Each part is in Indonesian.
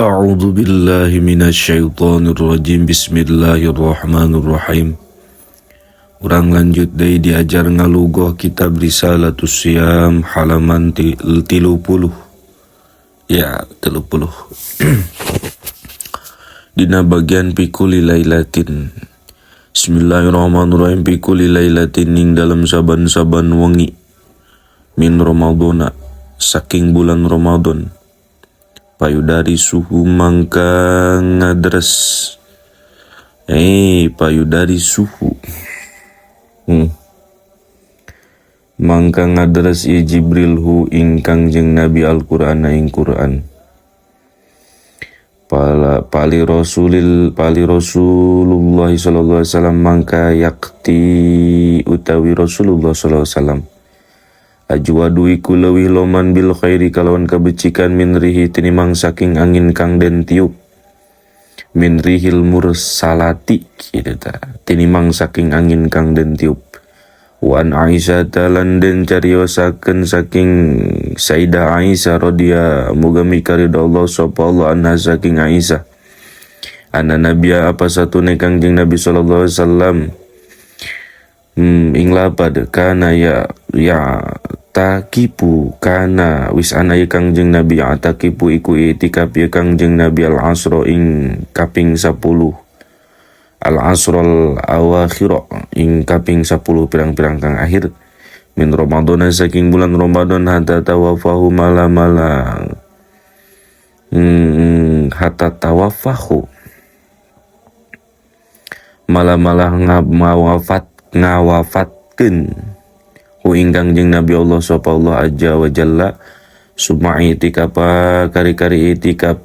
A'udzu billahi minasyaitonir rajim. Bismillahirrahmanirrahim. Urang lanjut deui diajar ngalugoh kitab Risalatus Syam halaman 30. Ya, 30. Dina bagian pikuli lailatin. Bismillahirrahmanirrahim. Pikuli lailatin ning dalam saban-saban wengi min Ramadana saking bulan Ramadan. Payudari suhu mangka ngadres. Payudari suhu. Mangka ngadres ya Jibril hu ingkang jeung Nabi Al-Qur'an ing Qur'an. Pali Rasulullah sallallahu alaihi wasallam mangka yakti utawi Rasulullah sallallahu alaihi wasallam. Ajwadu iku leuwih loman bil khairi kalawan kabecikan min rihi tinimang saking angin kang den tiup. Min rihil mursalati kitu ta. Tinimang saking angin kang den tiup. Wan Aisyah talan den cariosakeun saking Sayyidah Aisyah radhiyallahu muga mikarida Allah sapa Allah anha saking Aisyah. Anna nabiya apa satune kangjeng Nabi sallallahu alaihi wasallam ing lapad kana ya takipu kana wis ana ya kangjeng Nabi takipu iku itikaf ya kangjeng Nabi al-asra ing kaping 10 al-asral awakhir ing kaping 10 pirang-pirang kang akhir min Ramadan saking bulan Ramadan hatta tawafahu mala-mala hatta tawafahu mala-mala ngawafatkeun hu ingkang jeung Nabi Allah sapa Allah azza wa jalla summa itikaf kari-kari itikaf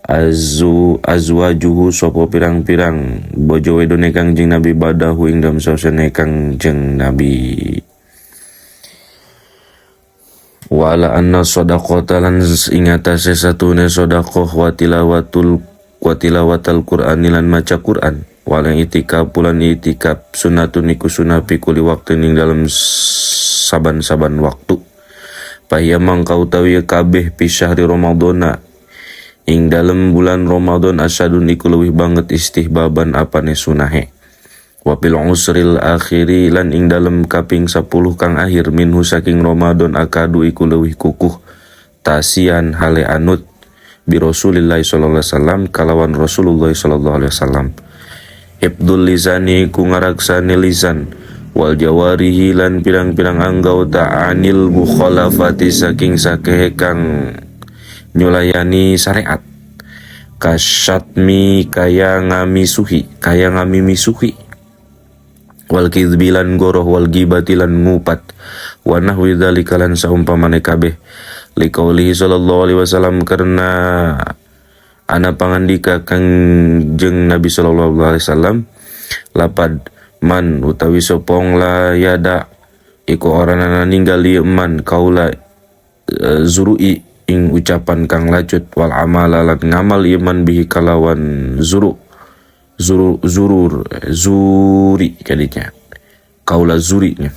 azwajuhu sapa pirang-pirang bojo wedone kangjeng Nabi badahu ing dalem sasane kangjeng Nabi. Wala anna shadaqata lan ing atase satune sedekah wa tilawatul Qur'an lan maca Qur'an. Wala itikaf bulan itikaf sunnatun iku sunnah fi kulli waqtin ing dalam saban-saban waktu. Paya mangkau utawi kabeh fi syahri Ramadana ing dalam bulan Ramadan asyadun iku leuwih banget istihbaban apane sunahe. Wa bil usril akhiri lan ing dalam kaping 10 kang akhir minhu saking Ramadan akadu iku leuwih kukuh tasian hale anut bi Rasulillah sallallahu alaihi wasallam kalawan Rasulullah sallallahu alaihi wasallam. Ibdul lisani ku ngaraksani lisan wal jawarihi lan pirang-pirang anggota anil mukhalafati saking sakehe kang nyulayani syariat kasyatmi kaya ngamisuhi wal kidbilan goroh wal gibatilan ngupat wa nahwi dzalika lan saumpamane kabeh liqaulihi sallallahu alaihi wasallam karena ana pangandika kangjeng Nabi sallallahu alaihi wasallam lapad man utawi sopong la yada iku orana ninggali man kaula zurui ing ucapan kang lacut wal amala lan ngamal iman bihi kalawan zuri kadinya kaula zurinya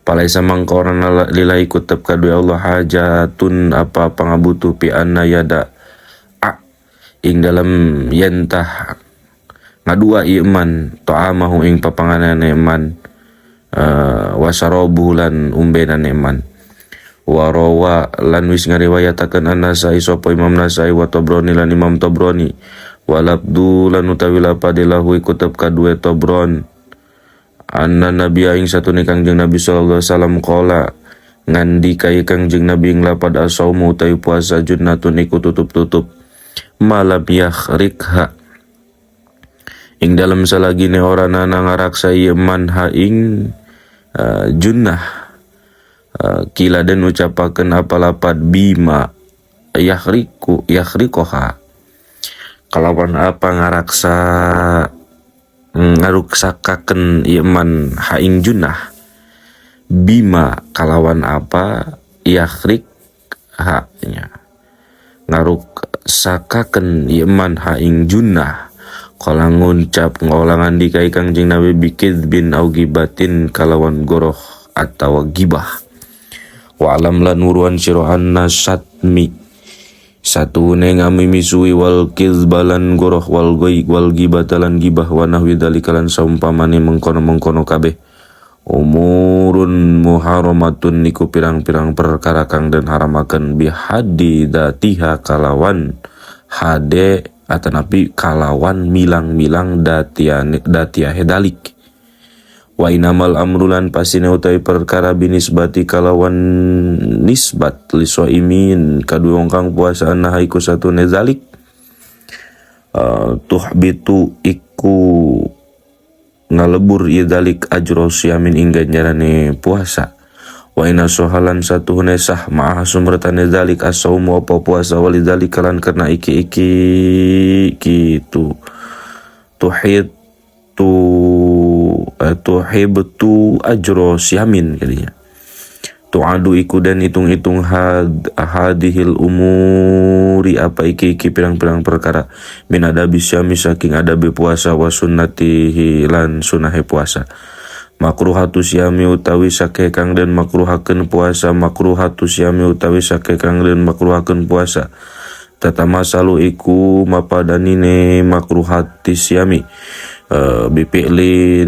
palaisa mangka orana lillahi kutab kadue Allah hajatun apa pangabutuh pi anna yada ing dalam yentah ngadua iman ta'amahu ing papanganan iman wasarabu lan umbenan iman warawa lan wis ngariwayataken an-Nasai sapa Imam Nasai wa Tabrani lan Imam Tabrani walabdu lan utawi lapadilahu kutab kadue Tabron anna nabiya ing satune kangjeng Nabi sallallahu alaihi wasallam qala ngandika kangjeng Nabi ing lapad asaumu utawi puasa junnatun iku tutup-tutup malam yakhrikha ing dalam salagine orana ngaraksa iman ha ing junnah kila den ucapaken apa lapad bima yakhrikoha kalawan apa ngaraksa ngaruksakaken iman ha ing junnah bima kalawan apa yakhrik ha nya ngaruk sakaken iman ha ing junnah kala ngucap ngolangan dikai kangjeng Nabi bikid bin augibatin kalawan goroh atau gibah wa alam lan nuruan sira anna satmi Satu ngami misui wal kizbalan goroh wal gibatalan gibah wa nahwi dalikalan saumpamane mengkono kabeh. Umurun muharamatun niku pirang-pirang perkara kang den haramaken bihadi datiha kalawan hade atanapi kalawan milang-milang datiahe dalik. Wa inamal amrulan pasine utawi perkara binisbati kalawan nisbat li shaimin kadue wong kang puasa nahaiku satune zalik tuhbitu iku ngalebur idalik ajro siamin ing ganjarane puasa. Wa ina sohalan satuhune sah ma'ah sumretane zalik as-saumu apa puasa walidalik kalan karena iki gitu tuhibtu ajro siamin kalinya. Tu'adu iku dan hitung-hitung hadihil umuri apa iki pirang-pirang perkara min adabi syami saking adabi puasa wa sunnatihi lan sunahe puasa. Makruhatu syami utawi sake kang den makruhaken puasa. Makruhatu syami utawi sake kang den makruhaken puasa. Tatama salu iku mapadanine makruhati syami bipikli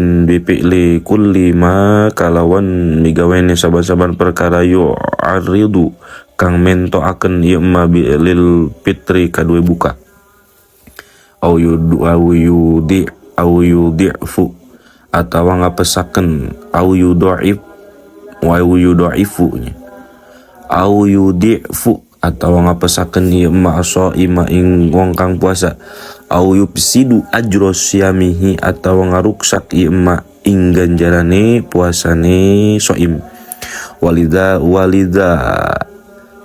kulli ma kalawan migawene saban-saban perkara yu aridu kang mento akan yema lil fitri kadue buka au yudifu atawa ngapesaken au yudifu au yudifu atawa ngapesaken yema aso ima ing wong kang puasa au yupsidu ajro syamihi atawa ngaruksak ima ing ganjarane puasane soim. Walida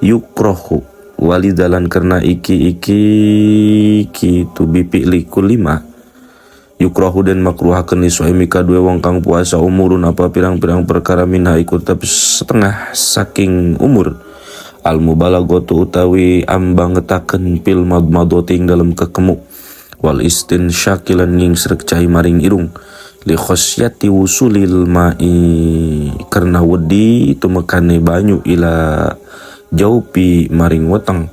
yukrohu walidalan karena iki kitu bipikli kulima yukrohu dan makruhaken li soimi kadue wong kang puasa umurun apa pirang-pirang perkara minha ikut tapi setengah saking umur. Al mubalaghatu utawi ambang ngetaken pil madmadoti dalam kekemu wal istinsyakilan nging srek cai maring irung li khosyati wusulil ma'i karena wedi tumekane banyu ila jaupi maring weteng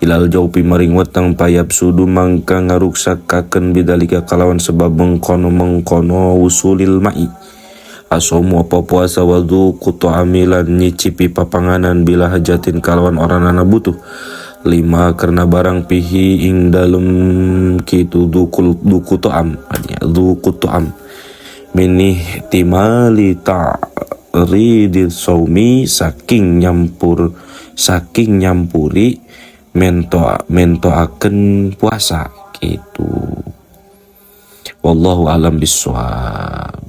ilal jaupi maring weteng payab sudu mangka ngaruksakaken bidalika kalawan sebab mengkono wusulil ma'i asomu apa puasa wadu kutu amilan nyicipi papanganan bila hajatin kalawan orang anak butuh. 5 karena barang pihi ing dalem kitu duku to'am minih timali ta'ridil saumi saking nyampuri mento akan puasa gitu. Wallahu alam bisawab.